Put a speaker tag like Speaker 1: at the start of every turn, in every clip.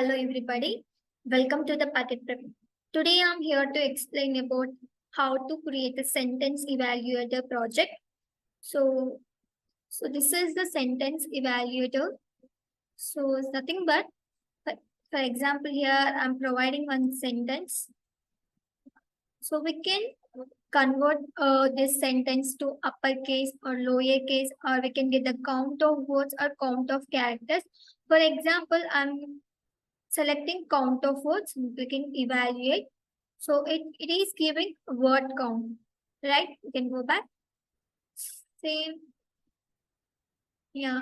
Speaker 1: Hello everybody, welcome to the Packet Prep. Today I'm here to explain about how to create a sentence evaluator project. So this is the sentence evaluator. So it's nothing but, for, for example, here I'm providing one sentence. So we can convert this sentence to uppercase or lowercase, or we can get the count of words or count of characters. For example, I'm selecting count of words, clicking evaluate. So it is giving word count, right? You can go back. Same. Yeah.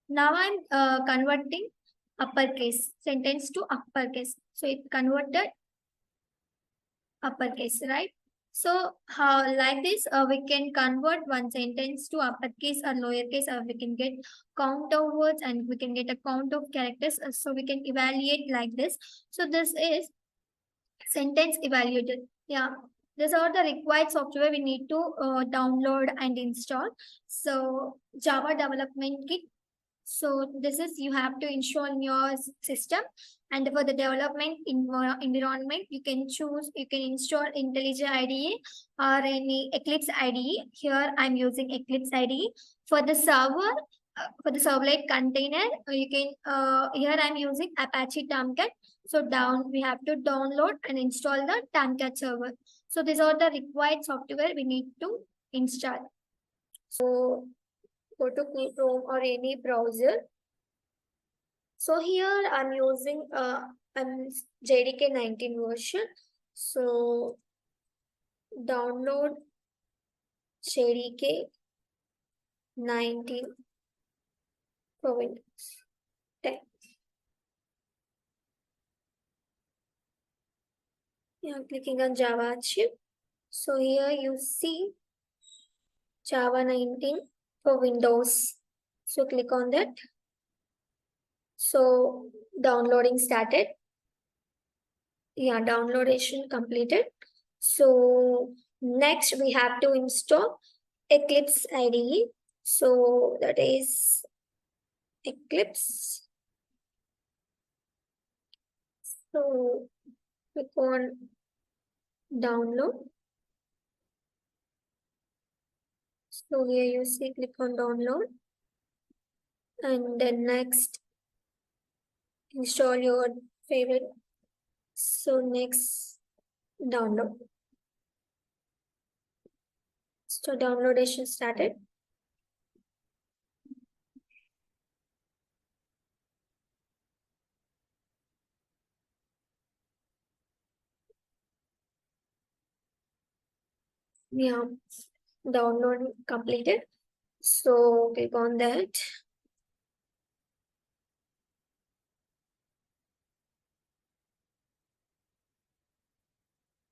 Speaker 1: Now I'm converting uppercase sentence to uppercase. So it converted uppercase, right? So how like this, we can convert one sentence to uppercase or lowercase, or we can get count of words and we can get a count of characters. So we can evaluate like this. So this is sentence evaluated. Yeah, these are the required software we need to download and install. So Java development kit. So this is you have to install in your system, and for the development environment, you can install IntelliJ IDE or any Eclipse IDE. Here I'm using Eclipse IDE. For the server, for the servlet container, you can here I'm using Apache Tomcat. So we have to download and install the Tomcat server. So these are the required software we need to install. So go to Chrome or any browser. So here I'm using JDK 19 version. So download JDK 19 for Windows 10. Yeah, clicking on Java archive. So here you see Java 19 for Windows. So click on that. So downloading started. Yeah, downloadation completed. So next we have to install Eclipse IDE. So that is Eclipse. So click on download. So here you see click on download. And then next install your favorite. So next download. So downloadation started. Yeah, download completed. So click on that.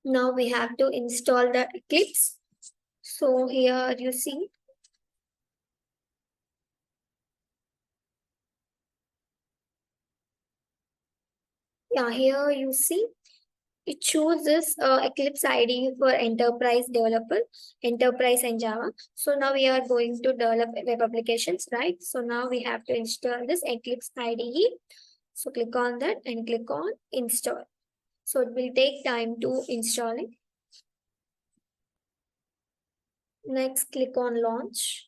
Speaker 1: Now we have to install the Eclipse. So here you see. Yeah, here you see it chooses Eclipse IDE for enterprise developer, enterprise and Java. So now we are going to develop web applications, right? So now we have to install this Eclipse IDE. So click on that and click on install. So it will take time to install it. Next, click on launch.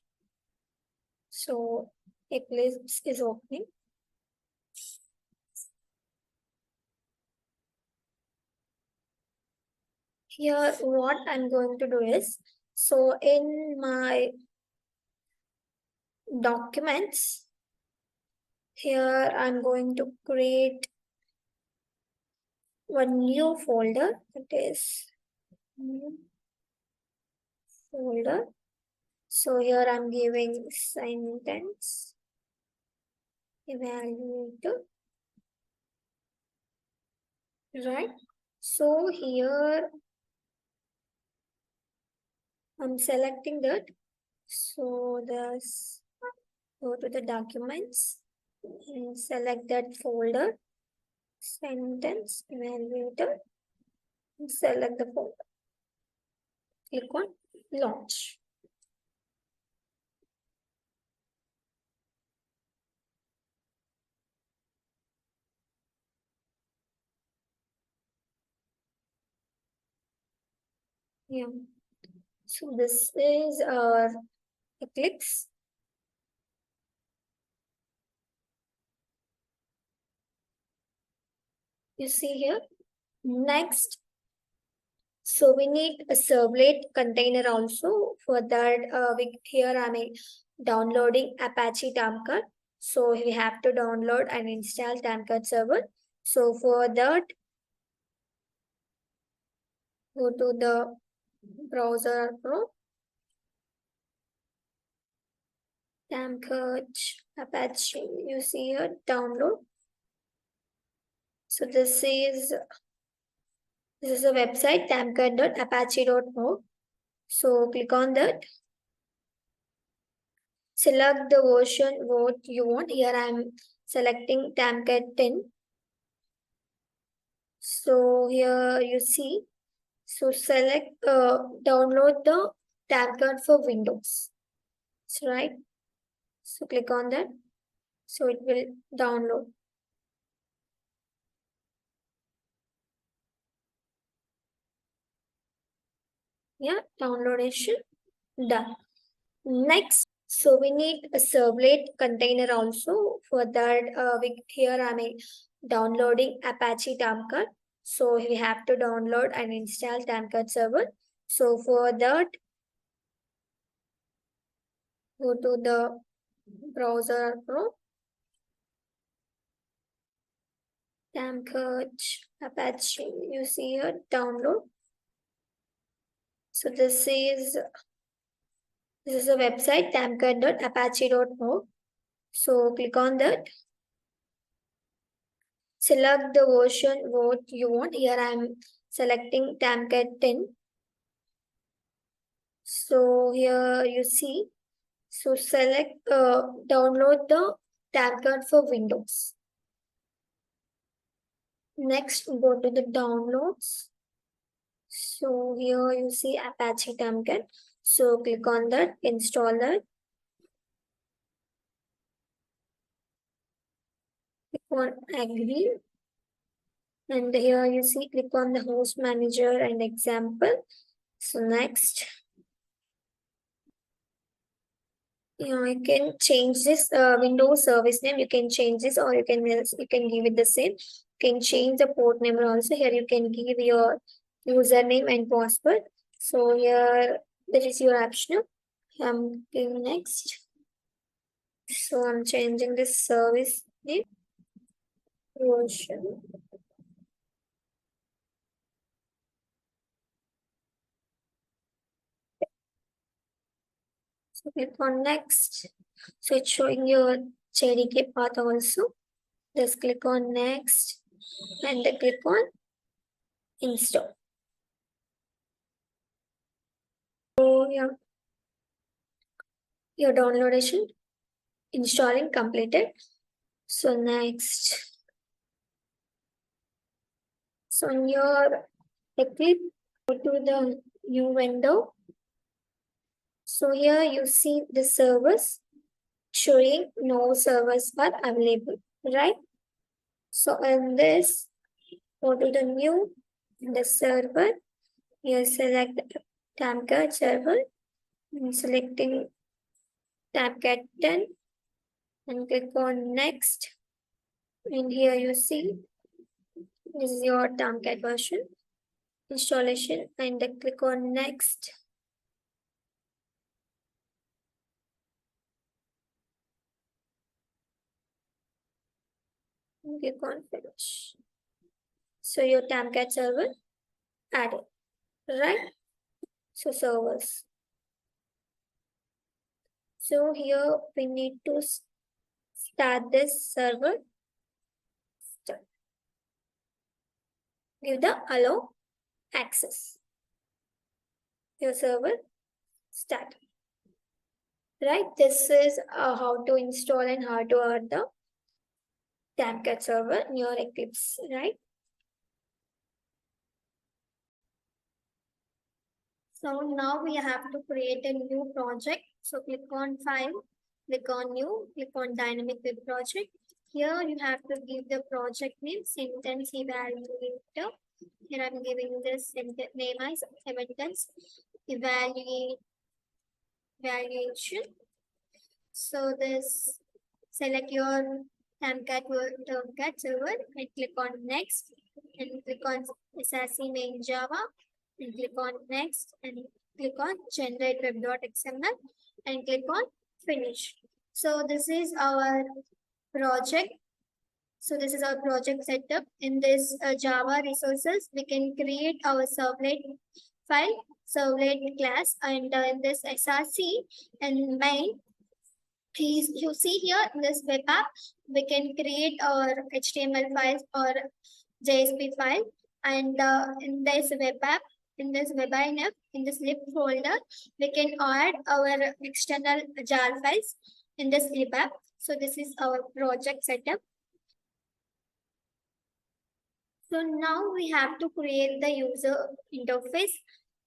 Speaker 1: So Eclipse is opening. Here, what I'm going to do is, so in my documents, here I'm going to create one new folder. That is new folder. So here I'm giving sentence evaluator, right? So here I'm selecting that. So this go to the documents and select that folder, sentence evaluator, and select the folder. Click on launch. Yeah. So this is our Eclipse. You see here. Next, so we need a servlet container also. For that, here I'm downloading Apache Tomcat. So we have to download and install Tomcat server. So for that, go to the browser Pro, Tomcat Apache. You see here, download. So this is a website, tamcat.apache.org. So click on that. Select the version what you want. Here I'm selecting Tomcat 10. So here you see. So select download the Tomcat for Windows. That's right. So click on that. So it will download. Yeah, downloadation done. Next, so we need a servlet container also. For that, here I'm downloading Apache Tomcat. So we have to download and install Tomcat server. So for that, go to the browser Pro, Tomcat Apache. You see here, download. So this is a website, tomcat.apache.org. So click on that. Select the version what you want. Here I'm selecting Tomcat 10. So here you see. So select download the Tomcat for Windows. Next, go to the downloads. So here you see Apache Tomcat. So click on that, install that. Click on agree. And here you see, click on the host manager and example. So next, you can change this Windows service name. You can change this, or you can give it the same. You can change the port number also. Here you can give your username and password. So here that is your optional. I'm giving next. So I'm changing this service name version. So click on next. So it's showing your JDK path also. Just click on next and then click on install. So yeah, your downloadation installing completed. So next, so in your Eclipse, go to the new window. So here you see the servers showing no servers are available, right? So in this, go to the new the server. You select Tomcat server. I'm selecting Tomcat 10 and click on next. And here you see this is your Tomcat version installation and then click on next. And click on finish. So your Tomcat server added, right? So servers. So here we need to start this server. Start. Give the allow access. Your server start. Right? This is how to install and how to add the Tomcat server in your Eclipse, right? So now we have to create a new project. So click on File, click on New, click on Dynamic Web Project. Here you have to give the project name Sentence Evaluator Here I'm giving this name as sentence evaluation. So this select your Tomcat server and click on next and click on SASE main Java and click on next and click on generate web.xml and click on finish. So this is our project. So this is our project setup. In this Java resources, we can create our servlet file, servlet class, and in this SRC and main, please you see here in this web app, we can create our HTML files or JSP file, and in this web app, in this web INF, in this lib folder, we can add our external jar files in this lib app. So this is our project setup. So now we have to create the user interface.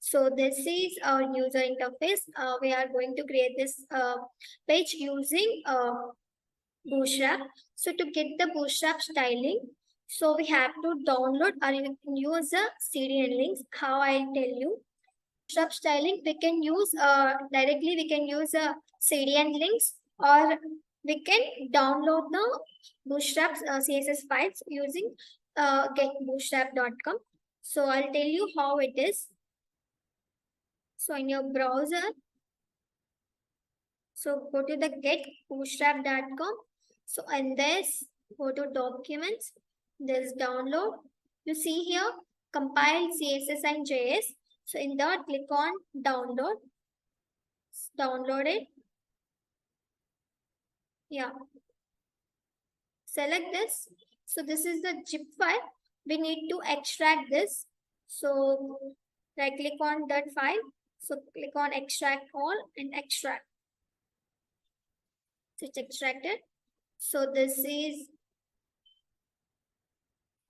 Speaker 1: So this is our user interface. We are going to create this page using Bootstrap. So to get the Bootstrap styling, so we have to download or you can use the CDN links. How I'll tell you. Bootstrap styling, we can use directly. We can use CDN links, or we can download the Bootstrap CSS files using getbootstrap.com. So I'll tell you how it is. So in your browser, so go to the getbootstrap.com. So and this, go to documents, there's download. You see here, compile CSS and JS. So in that, click on download. Download it. Yeah. Select this. So this is the zip file. We need to extract this. So right click on that file. So click on extract all and extract. So it's extracted. So this is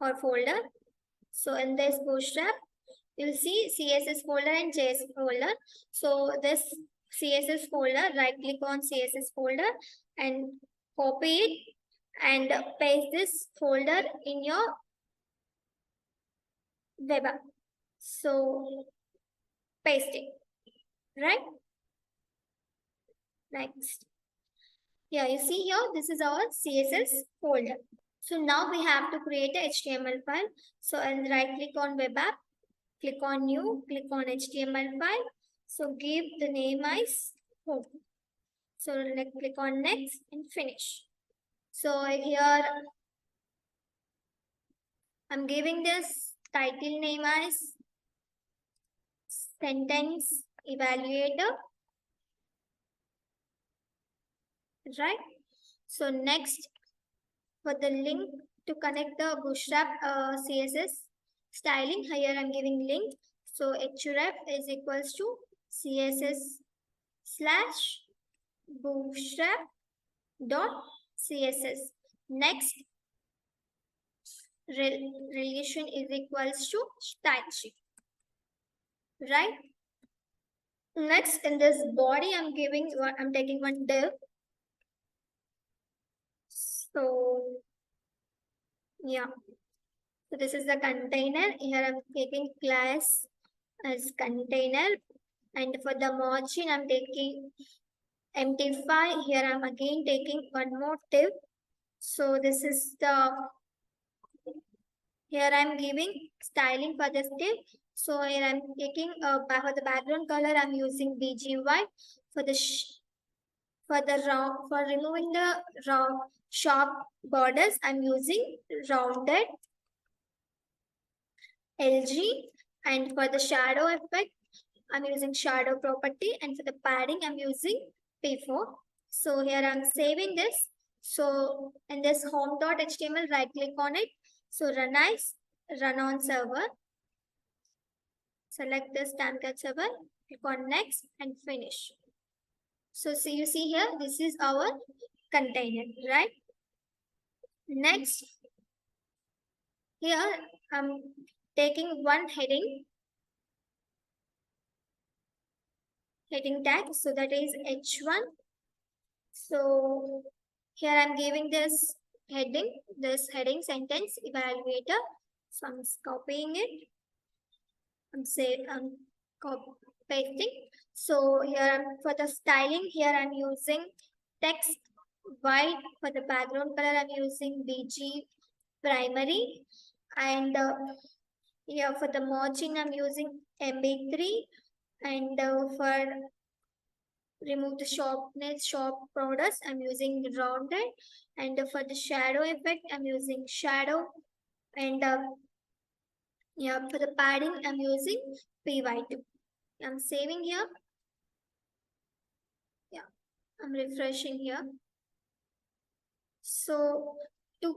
Speaker 1: our folder. So in this Bootstrap, you'll see CSS folder and JS folder. So this CSS folder, right click on CSS folder and copy it and paste this folder in your web app. So paste it, right? Next. Yeah, you see here, this is our CSS folder. So now we have to create a HTML file. So and right click on web app, click on new, click on HTML file. So give the name as home. So click on next and finish. So here I'm giving this title name as sentence evaluator, right? So next, for the link to connect the Bootstrap CSS styling, here I'm giving link. So href is equals to css slash bootstrap dot css. Next, relation is equals to style sheet, right? Next, in this body, I'm taking one div. So yeah, so this is the container. Here I'm taking class as container, and for the margin I'm taking empty5. Here I'm again taking one more div. So this is the, here I'm giving styling for this div. So here I'm taking for the background color I'm using BGY. For the for removing the sharp borders I'm using rounded LG, and for the shadow effect I'm using shadow property, and for the padding I'm using P4. So here I'm saving this. So in this home.html, right click on it. So run as, run on server. Select this Tomcat server, click on next and finish. So see, you see here, this is our container, right? Next, here I'm taking one heading tag, so that is H1. So here I'm giving this heading sentence evaluator. So I'm copying it I'm pasting. So here for the styling, here I'm using text white. For the background color, I'm using BG primary. And here for the merging, I'm using MB3. And for remove the sharpness, sharp borders, I'm using rounded. And for the shadow effect, I'm using shadow. And yeah, for the padding, I'm using PY2. I'm saving here. Yeah, I'm refreshing here. So to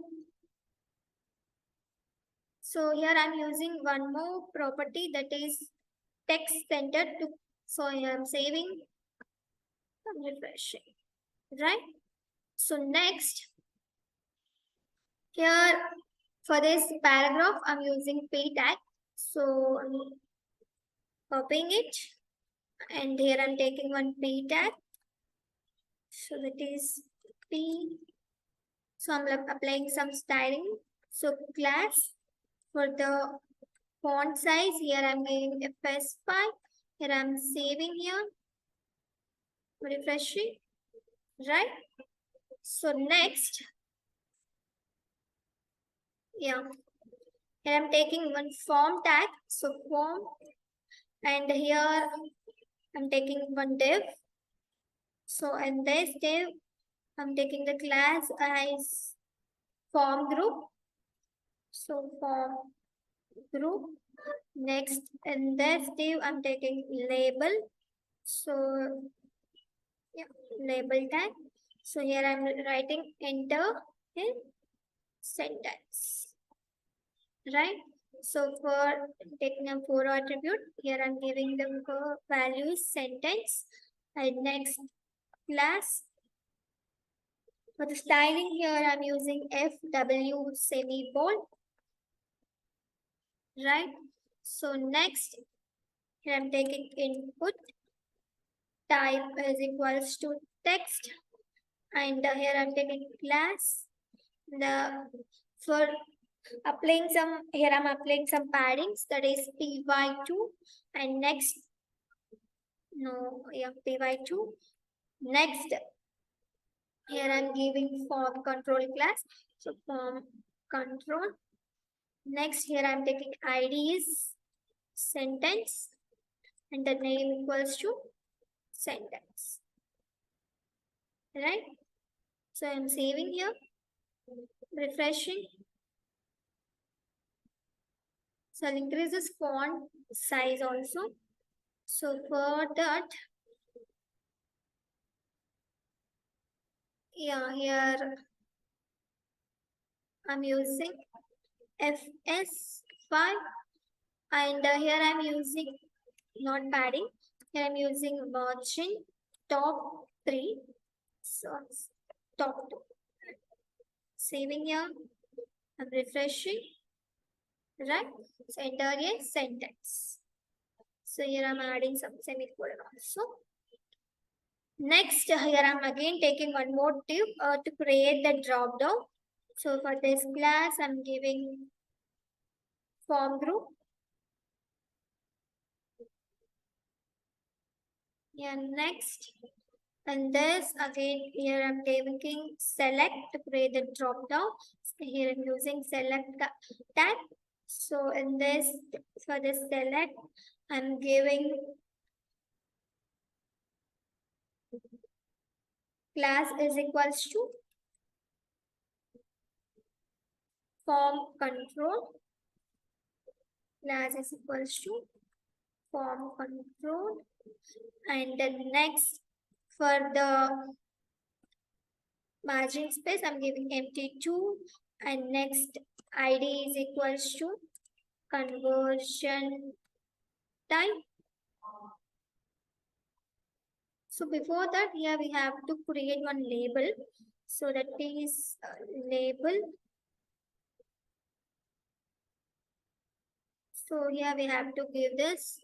Speaker 1: so here I'm using one more property, that is text center to, so here I'm saving, I'm refreshing. Right? So next here for this paragraph I'm using p tag. So I'm copying it, and here I'm taking one p tag. So that is p. So I'm applying some styling. So class for the font size, here I'm giving FS5. Here I'm saving here, refreshing, right? So next, yeah, here I'm taking one form tag. So form, and here I'm taking one div. So in this div, I'm taking the class as form group. So form group. Next, in this div, I'm taking label. So yeah, label tag. So here I'm writing enter in sentence, right? So for taking a for attribute, here I'm giving the value sentence, and next class. For the styling here, I'm using FW semibold, right? So next, here I'm taking input type is equals to text, and here I'm taking class. The for applying some, here I'm applying some paddings, that is py2, and next, no, yeah, py2. Next, here I'm giving form control class, so form control. Next, here I'm taking id is sentence, and the name equals to sentence, right? So I'm saving here, refreshing. So I'll increase this font size also. So for that, yeah, here I'm using FS5, and here I'm using not padding. Here I'm using margin top 3. So top 2. Saving here, I'm refreshing, right? So enter a sentence. So here I'm adding some semicolon also. Next, here I'm again taking one more tip to create the drop down. So for this class, I'm giving form group. Yeah, next. And this again, here I'm taking select to create the drop down. So here I'm using select tag. So in this, for this select, I'm giving class is equals to form control. Class is equals to form control. And then next, for the margin space, I'm giving empty 2, and next id is equals to conversion type. So before that, here we have to create one label. So that is label. So here we have to give this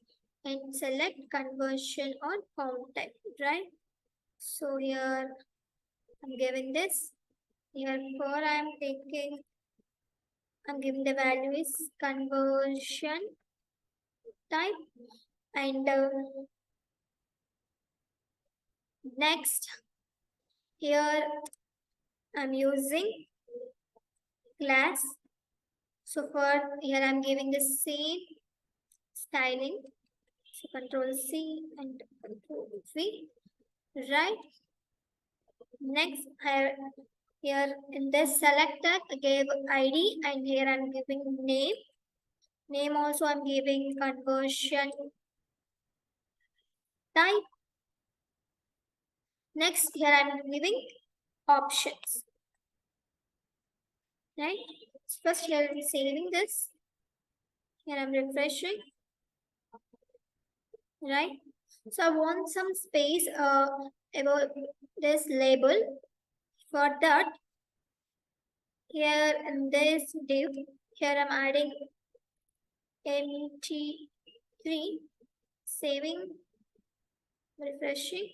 Speaker 1: and select conversion on count type, right? So here I'm giving this. Here for I'm giving the value is conversion type. And next, here I'm using class. So for here I'm giving the same styling. So Control C and Control V. Right. Next, here in this select tag, I gave ID, and here I'm giving name. Name also I'm giving conversion type. Next, here I'm giving options. Right. First, here I'm saving this. Here I'm refreshing. Right. So I want some space about this label. For that, here in this div, here I'm adding MT3, saving, refreshing,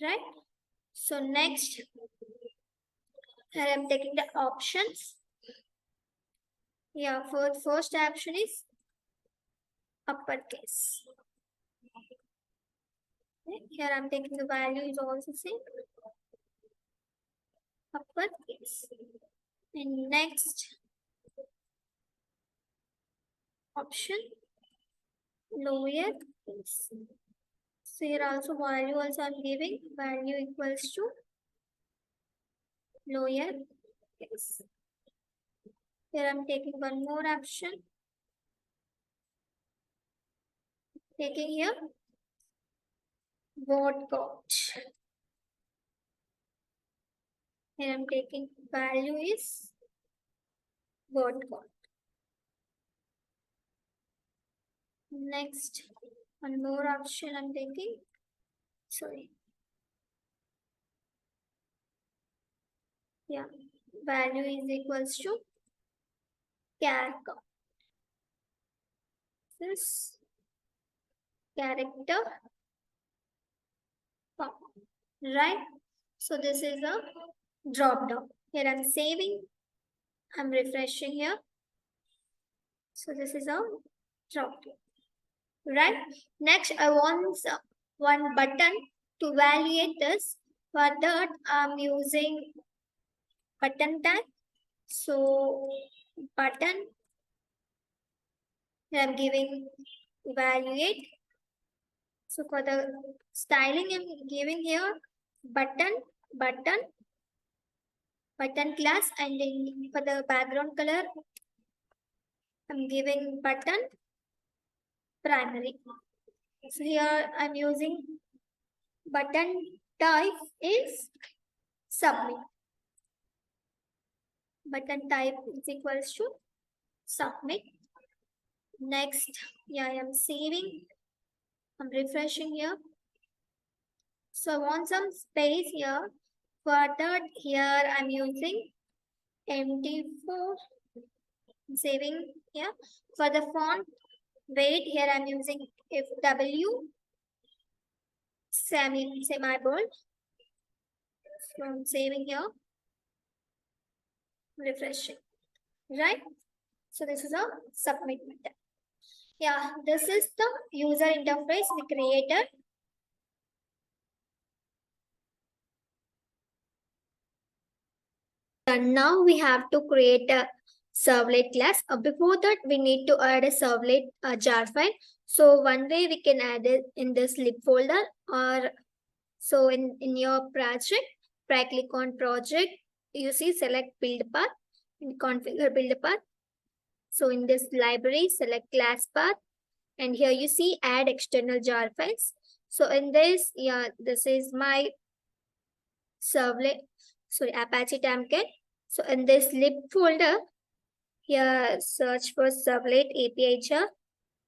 Speaker 1: right? So next, here I'm taking the options. Yeah, for first option is uppercase. Here I'm taking the value is also same, uppercase. And next option, lower case. So here also value also I'm giving value equals to lower case. Here I'm taking one more option. Taking here word count. Here I'm taking value is word count. Next, one more option I'm taking. Sorry. Yeah, value is equals to char count. This character count. Right? So this is a drop down. Here I'm saving. I'm refreshing here. So this is a drop down. Right? Next, I want one button to evaluate this. For that, I'm using button tag. So button, I'm giving evaluate. So for the styling, I'm giving here button, button, button class, and then for the background color, I'm giving button primary. So here I'm using button type is submit. Button type is equals to submit. Next, yeah, I am saving. I'm refreshing here. So I want some space here. For that, here I'm using MT4. Saving here. For the font weight, here I'm using FW semi-bold. So I'm saving here. Refreshing. Right? So this is a submit button. Yeah, this is the user interface we created. And now we have to create a servlet class. Before that, we need to add a servlet jar file. So one way we can add it in this lib folder, or so in your project, right click on project, you see select build path and configure build path. So in this library, select class path, and here you see add external jar files. So in this, yeah, this is my servlet, sorry, Apache Tomcat. So in this lib folder, here search for servlet API jar.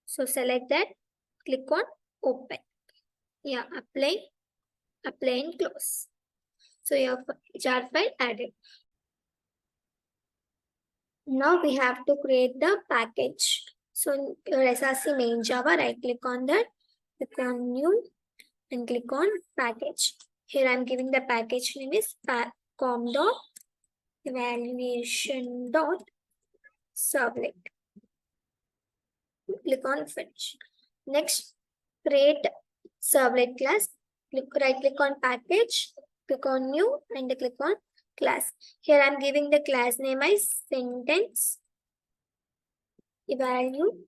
Speaker 1: So select that, click on open. Yeah, apply and close. So your jar file added. Now we have to create the package. So in your SRC main Java, right click on that, click on new and click on package. Here I'm giving the package name is com.evaluation.servlet. click on finish. Next, create servlet class. Right click on package, click on new and click on class. Here I'm giving the class name as sentence evaluation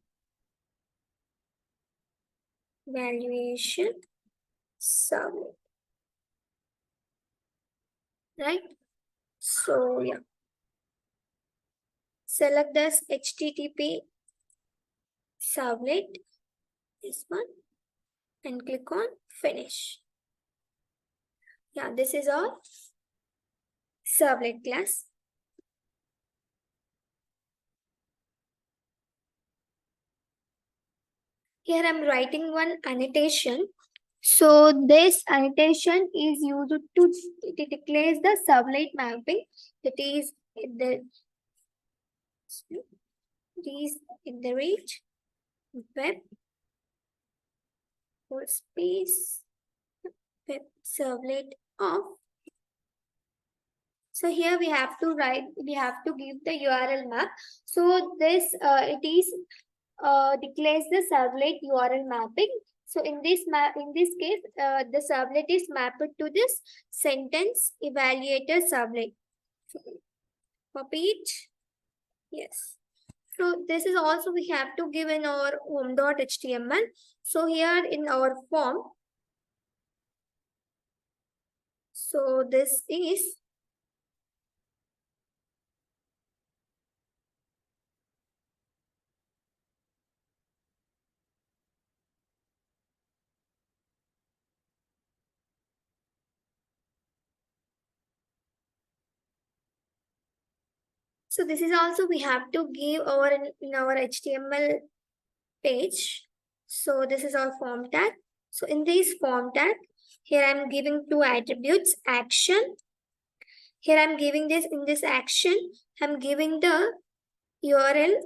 Speaker 1: servlet. Right? So yeah. Select this HTTP servlet, this one, and click on finish. Yeah, this is our servlet class. Here I'm writing one annotation. So this annotation is used to it declares the servlet mapping, that is the in the reach web or space web servlet of. So here we have to give the URL map. So this it is declares the servlet URL mapping. So in this case, the servlet is mapped to this sentence evaluator servlet. Copy it. Yes. So this is also we have to give in our home.html. So here in our form, so this is so this is also we have to give our in our HTML page. So this is our form tag. So in this form tag, here I'm giving two attributes, action. Here I'm giving this in this action, I'm giving the URL.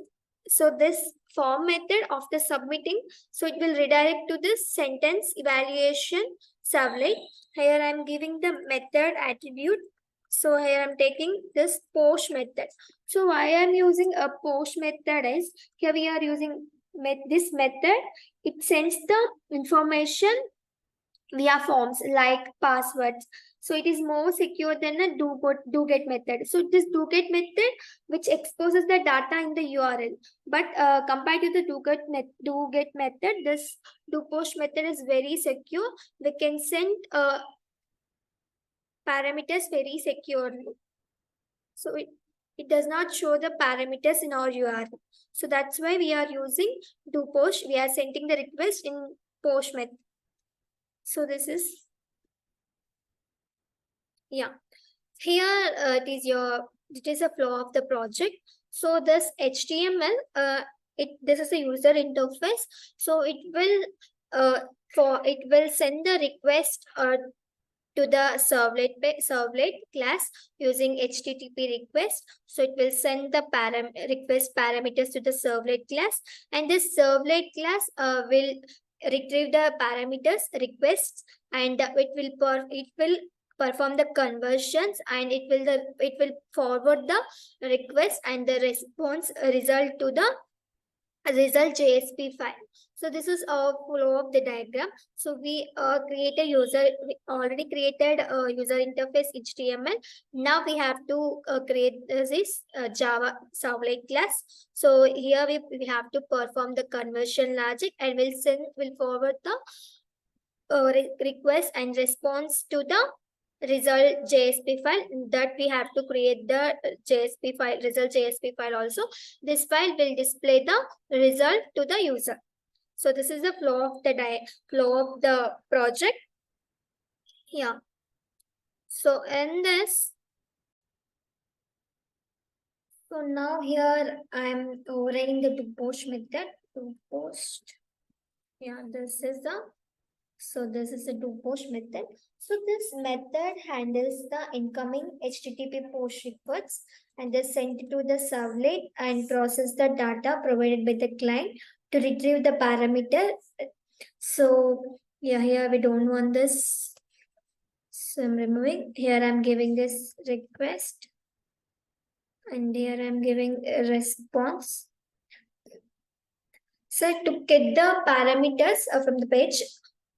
Speaker 1: So this form method of the submitting, so it will redirect to this sentence evaluation servlet. Here I'm giving the method attribute. So here I'm taking this post method. So why I'm using a post method is, here we are using this method. It sends the information via forms like passwords. So it is more secure than a do get method. So this do get method which exposes the data in the URL. But compared to the do get method, this do post method is very secure. We can send parameters very securely. So it does not show the parameters in our URL. So that's why we are using do post. We are sending the request in post method. So this is, yeah. Here it is a flow of the project. So this HTML, this is a user interface. So it will send the request to the servlet class using HTTP request. So it will send the request parameters to the servlet class, and this servlet class will retrieve the parameters requests, and it will perform the conversions, and it will forward the request and the response result to the result JSP file. So this is a flow of the diagram. So we we already created a user interface HTML. Now we have to create this Java servlet class. So here we have to perform the conversion logic, and we'll forward the request and response to the result JSP file, that we have to create the JSP file, result JSP file also. This file will display the result to the user. So this is the flow of the project. Yeah. So in this, so now here I'm overriding the to post method. To post. Yeah, this is the do post method. So this method handles the incoming HTTP post requests and is sent to the servlet and process the data provided by the client to retrieve the parameter. So yeah, here we don't want this. So I'm removing. Here I'm giving this request, and here I'm giving a response. So to get the parameters from the page,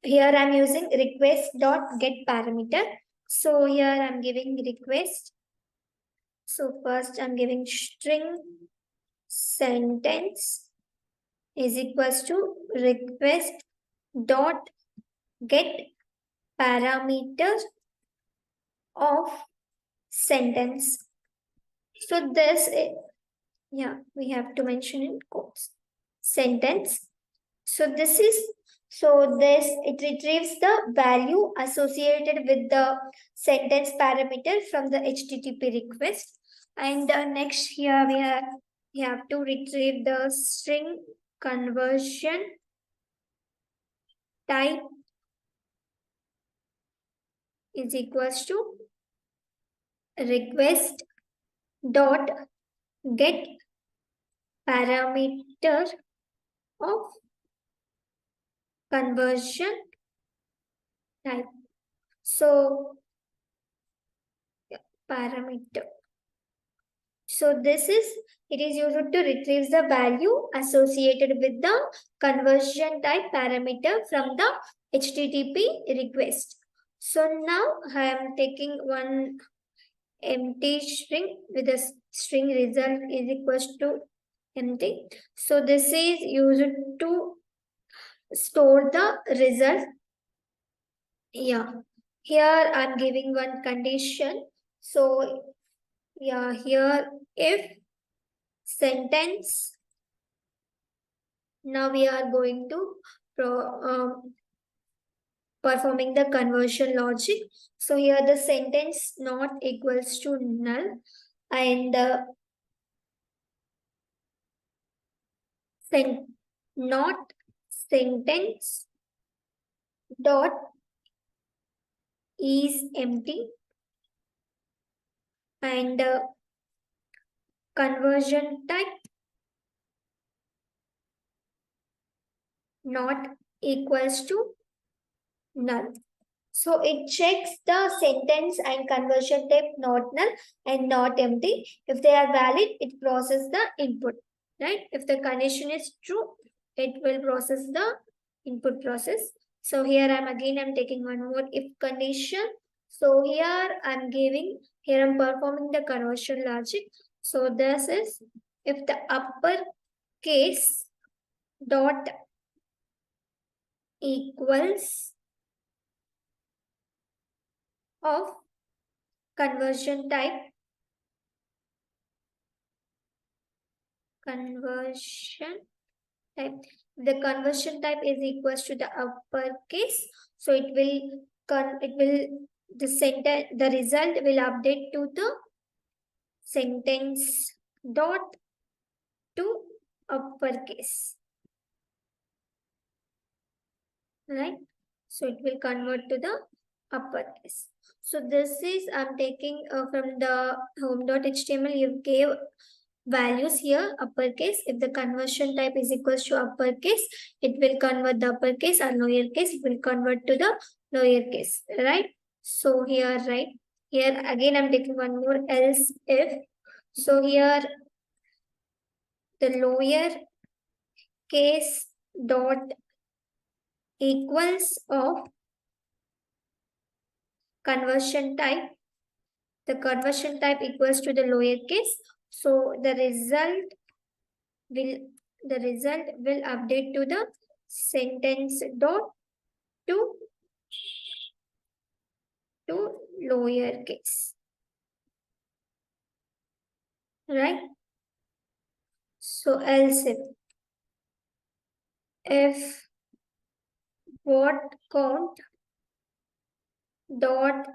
Speaker 1: here I'm using request.get parameter. So here I'm giving request. So first I'm giving string sentence is equals to request dot get parameter of sentence. So this, yeah, we have to mention in quotes sentence. So this is, so this, it retrieves the value associated with the sentence parameter from the HTTP request. And next here we have to retrieve the string conversion type is equals to request dot get parameter of conversion type. So parameter. So this is, it is used to retrieve the value associated with the conversion type parameter from the HTTP request. So now I am taking one empty string with a string result is equals to empty. So this is used to store the result. Yeah, here I'm giving one condition. So yeah, here if sentence, now we are going to performing the conversion logic. So here the sentence not equals to null, and not sentence dot is empty, and conversion type not equals to null. So it checks the sentence and conversion type not null and not empty. If they are valid, it processes the input, right? If the condition is true, it will process the input process. So here I'm taking one more if condition. So here I'm performing the conversion logic. So this is if the upper case dot equals of conversion type, conversion type, the conversion type is equals to the uppercase, so the result will update to the sentence dot to uppercase, right? So it will convert to the uppercase. So this is I'm taking from the home.html. You gave values here uppercase. If the conversion type is equals to uppercase, it will convert the uppercase, or lowercase, it will convert to the lowercase, right? So here, right here again I'm taking one more else if. So here the lower case dot equals of conversion type, the conversion type equals to the lowercase, so will the result will update to the sentence dot to lowercase, right? So else if what count dot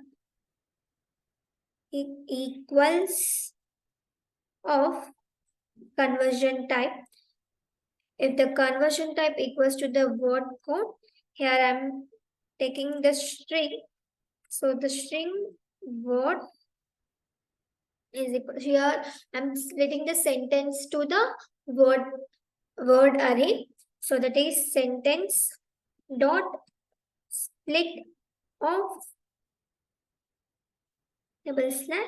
Speaker 1: equals of conversion type, if the conversion type equals to the word count, here I'm taking the string. So the string word is equal, here I'm splitting the sentence to the word array. So that is sentence dot split of double slash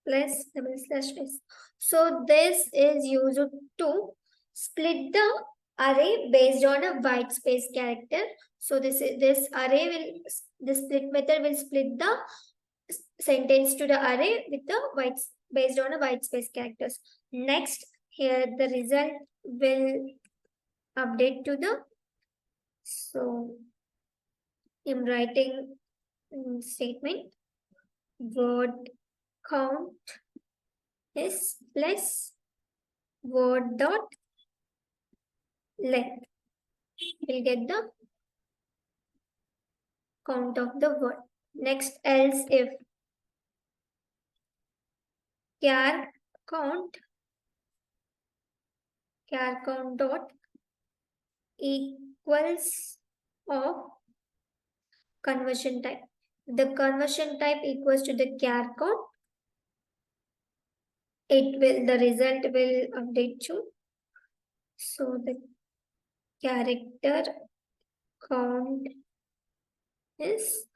Speaker 1: plus double slash s. So this is used to split the array based on a white space character. So this array will, this split method will split the sentence to the array with the based on a white space characters. Next, here the result will update to the, so I'm writing statement word count is plus word dot length. We'll get the count of the word. Next, else if char count dot equals of conversion type. The conversion type equals to the char count, the result will update to. So the character count is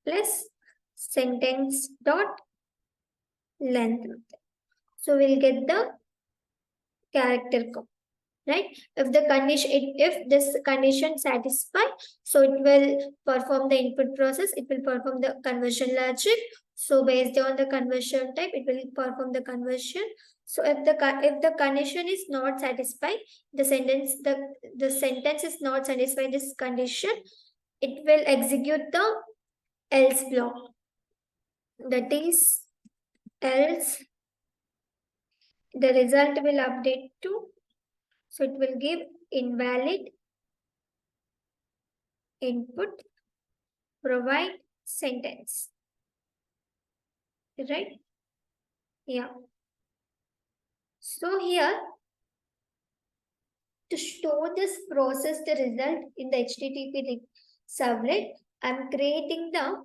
Speaker 1: plus sentence dot length. So we'll get the character count, right? If the condition, if this condition satisfy, so it will perform the input process, it will perform the conversion logic. So based on the conversion type, it will perform the conversion. So if the condition is not satisfied, the sentence is not satisfying this condition, it will execute the else block. That is else, the result will update to, so it will give invalid input provide sentence, right? Yeah. So here, to store this process the result in the HTTP servlet, I'm creating the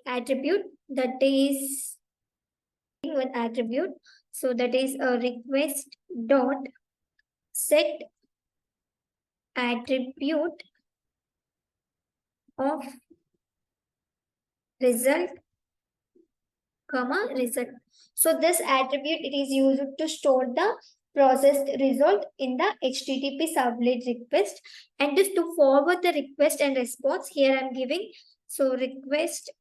Speaker 1: attribute that is one attribute. So that is a request dot set attribute of result comma result. So this attribute, it is used to store the processed result in the HTTP servlet request. And just to forward the request and response, here I'm giving, so request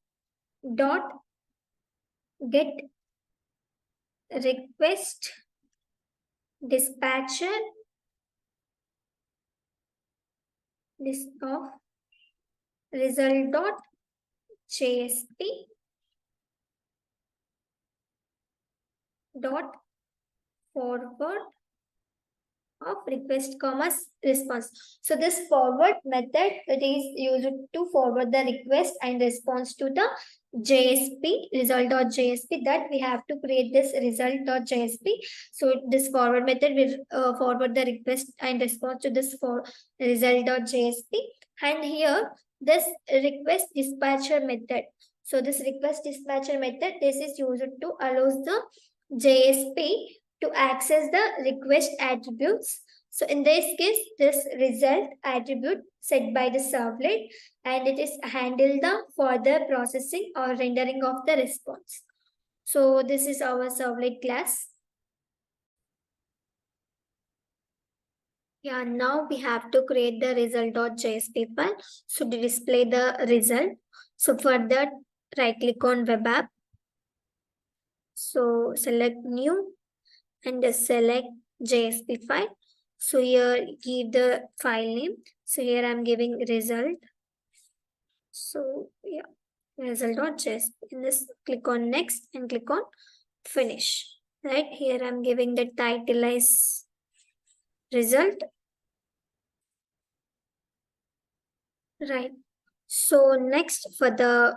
Speaker 1: dot get request dispatcher this of result dot JSP dot forward of request comma response. So this forward method, it is used to forward the request and response to the JSP result.jsp, that we have to create this result.jsp. So this forward method will forward the request and response to this for result.jsp. And here this request dispatcher method. So this request dispatcher method, this is used to allows the JSP to access the request attributes. So in this case, this result attribute set by the servlet, and it is handle the further processing or rendering of the response. So this is our servlet class. Yeah, now we have to create the result.jsp file. So to display the result, so for that, right click on web app. So select new and select JSP file. So here give the file name. So here I'm giving result. So yeah, result.jsp. In this, click on next and click on finish. Right here I'm giving the title as result. Right. So next for the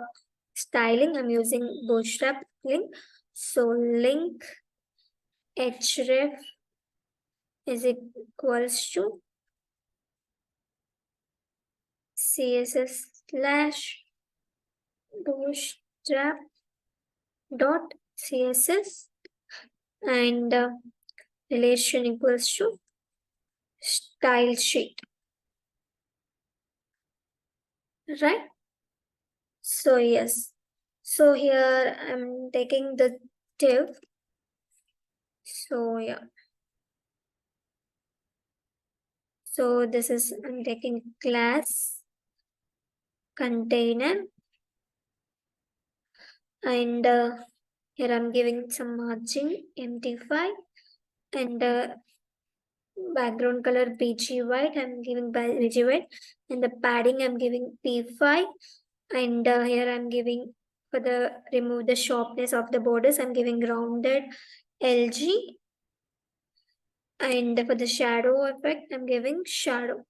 Speaker 1: styling, I'm using bootstrap link. So link href is equals to css slash bootstrap dot css and relation equals to style sheet, right? So yes, so here I'm taking the div. So yeah, So this is, I'm taking class container, and here I'm giving some margin MT5, and background color BG white. I'm giving BG white, and the padding I'm giving P5, and here I'm giving for the remove the sharpness of the borders. I'm giving rounded LG, and for the shadow effect I'm giving shadow.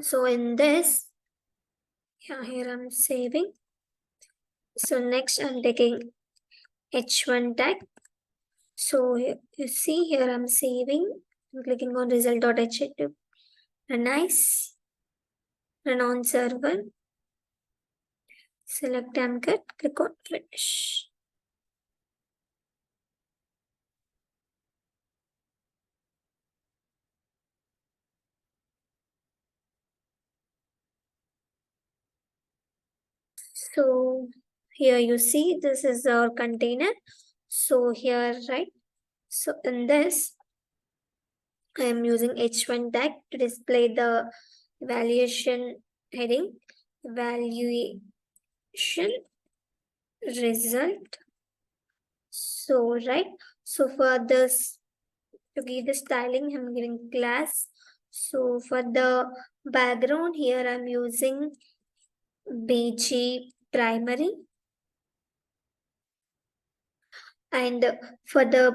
Speaker 1: So in this, yeah, here I'm saving. So next I'm taking H1 tag. So you see here I'm saving. I'm clicking on result.h2. Nice. Run on server. Select Amcat. Click on finish. So here you see this is our container. So here, right? So in this, I am using H1 tag to display the evaluation heading, evaluation result. So right. So for this, to give the styling, I'm giving class. So for the background here, I'm using BG primary, and for the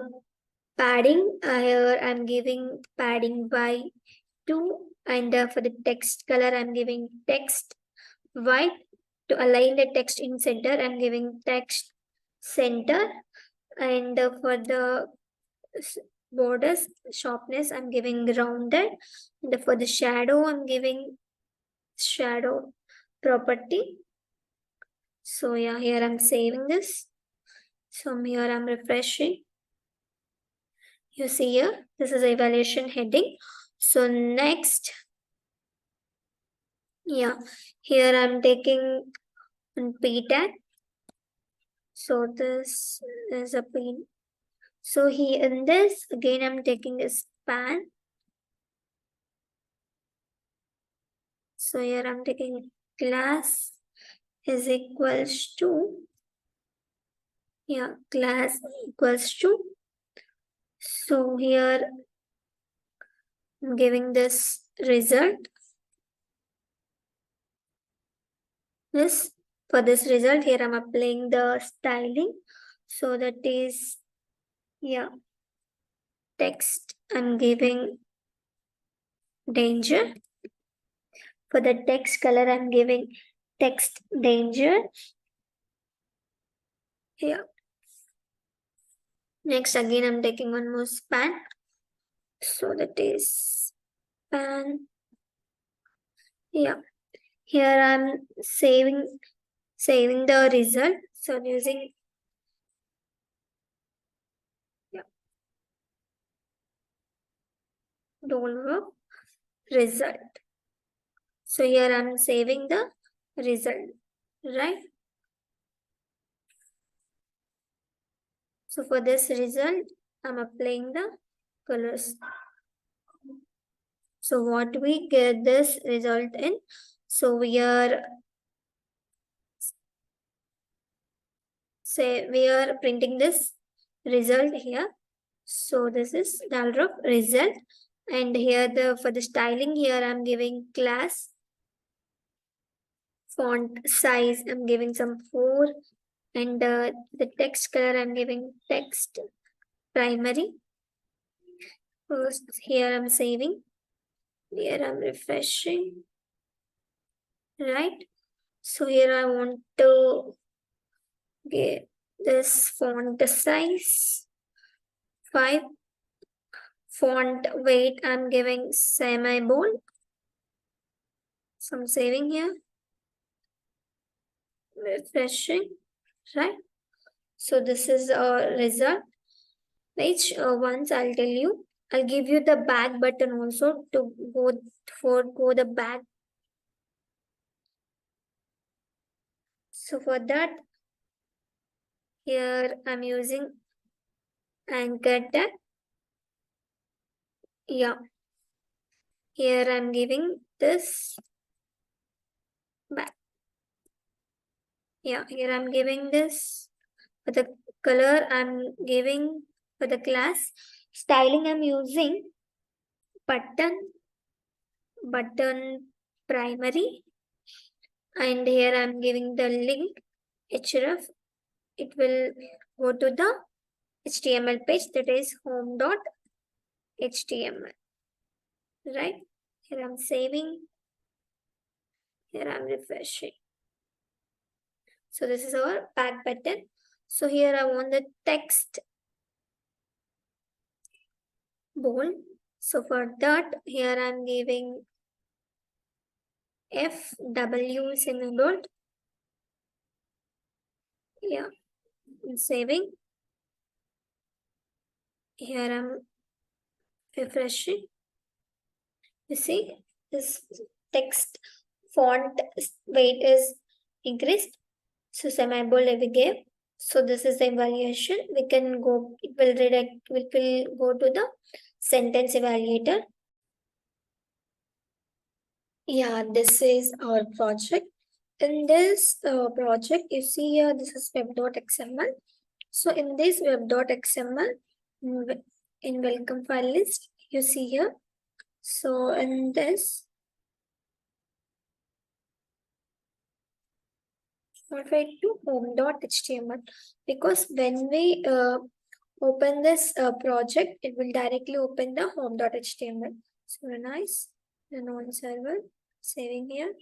Speaker 1: padding, here I'm giving padding by 2, and for the text color, I'm giving text white. To align the text in center, I'm giving text center, and for the borders sharpness, I'm giving rounded, and for the shadow, I'm giving shadow property. So yeah, here I'm saving this. So here I'm refreshing. You see here, this is evaluation heading. So next, yeah, here I'm taking P tag. So this is a P. So here in this, again I'm taking a span. So here I'm taking class is equals to, yeah, class equals to. So here I'm giving this result. This, for this result here I'm applying the styling. So that is, yeah, text I'm giving danger. For the text color I'm giving text danger. Yeah. Next again I'm taking one more span. So that is span. Yeah. Here I'm saving the result. So I'm using, yeah, download result. So here I'm saving the result, right? So for this result, I'm applying the colors. So what we get this result in? So we are printing this result here. So this is dollar result, and here the for the styling here I'm giving class font size. I'm giving some 4, and the text color I'm giving text primary. First here I'm saving. Here I'm refreshing. Right. So here I want to get this font size 5. Font weight I'm giving semi-bold. So I'm saving here. Refreshing. Right. So this is a result, which once I'll tell you. I'll give you the back button also to go the back. So for that, here I'm using anchor tag. Yeah. Here I'm giving this back. Yeah, here I'm giving this for the color I'm giving for the class. Styling I'm using button primary, and here I'm giving the link href. It will go to the HTML page, that is home.html, right? Here I'm saving, here I'm refreshing. So this is our back button. So here I want the text bold. So for that, here I'm giving FW semibold. Yeah, I'm saving. Here I'm refreshing. You see, this text font weight is increased. So semibold we gave. So this is the evaluation. We can go, it will redirect, it will go to the sentence evaluator. Yeah, this is our project. In this project, you see here, this is web.xml. So in this web.xml, in welcome file list, you see here. So in this, modify to home.html, because when we open this project, it will directly open the home.html. So nice, run on server, saving here.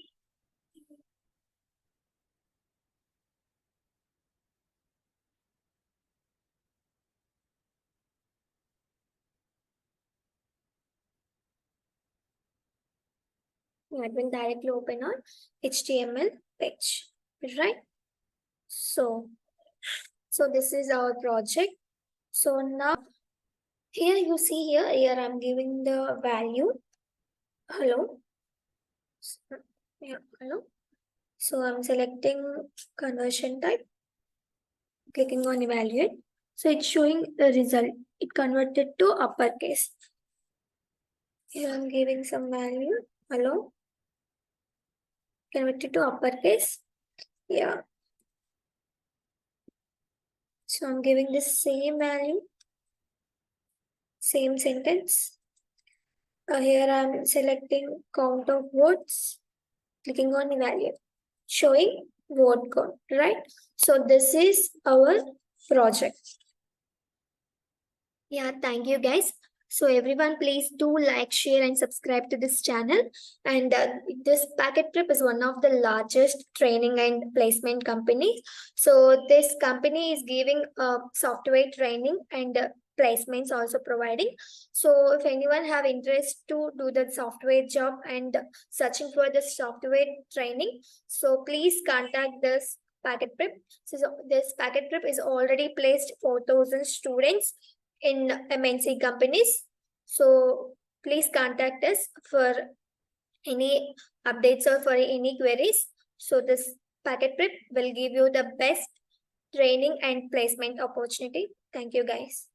Speaker 1: It will directly open on HTML page, right? So this is our project. So now here you see here I'm giving the value. Hello. Yeah, hello. So I'm selecting conversion type, clicking on evaluate. So it's showing the result. It converted to uppercase. Here I'm giving some value. Hello. Converted to uppercase. Yeah. So I'm giving the same value, same sentence. Here I'm selecting count of votes, clicking on evaluate, showing vote count, right? So this is our project. Yeah, thank you guys. So everyone, please do like, share, and subscribe to this channel. And this Packet Prep is one of the largest training and placement companies. So this company is giving software training and placements also providing. So if anyone have interest to do the software job and searching for the software training, so please contact this Packet Prep. So this Packet Prep is already placed 4,000 students in MNC companies. So please contact us for any updates or for any queries. So this Packet Prep will give you the best training and placement opportunity. Thank you guys.